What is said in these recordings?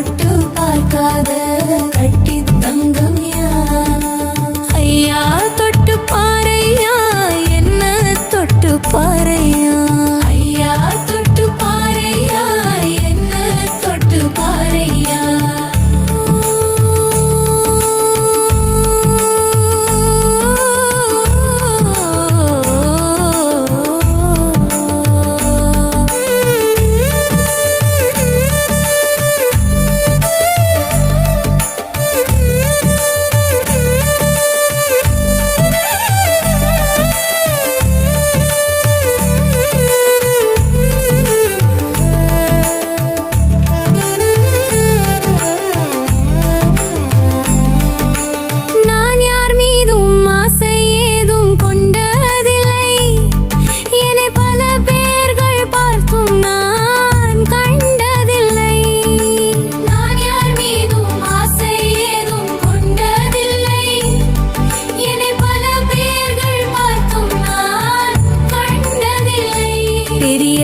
தொட்டு பார்க்காத கட்டி தங்கம் ஐயா தொட்டு பாரையா என்ன தொட்டு பாரையா ஐயா தொட்டு பாரையா என்ன தொட்டு பாரையா பெரிய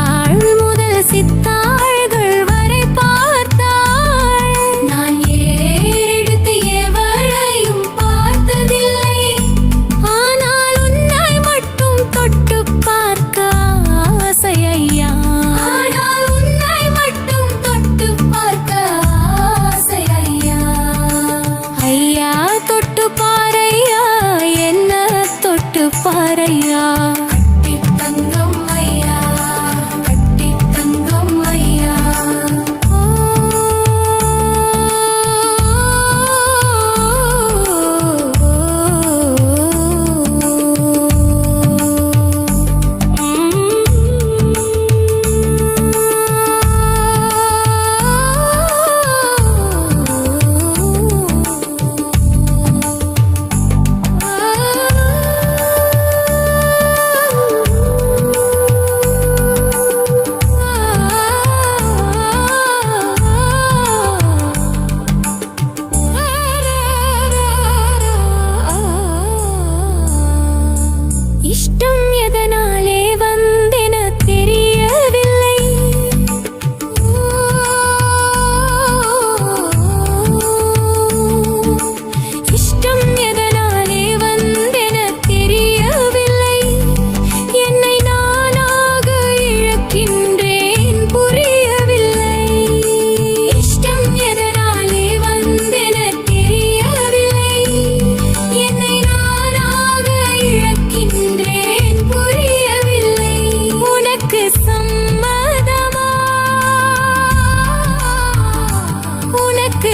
ஆள் முதல் சித்தாள்கள் வரை பார்த்தாள் நான் ஏறெடுத்து எவரையும் பார்த்ததில்லை ஆனால் உன்னை மட்டும் தொட்டு பார்க்க ஆசை ஐயா ஆனால் உன்னை மட்டும் தொட்டு பார்க்க ஆசை ஐயா ஐயா தொட்டு பாரையா என்ன தொட்டு பாரையா இஷ்டம் எதனாலே வந்தென தெரியவில்லை இஷ்டம் எதனாலே வந்தென தெரியவில்லை என்னை நானாக இழக்கின்றேன் புரியவில்லை இஷ்டம் எதனாலே வந்தென தெரியவில்லை என்னை நானாக இழக்கின்றேன் புரியவில்லை உனக்கு சம்மதமா உனக்கு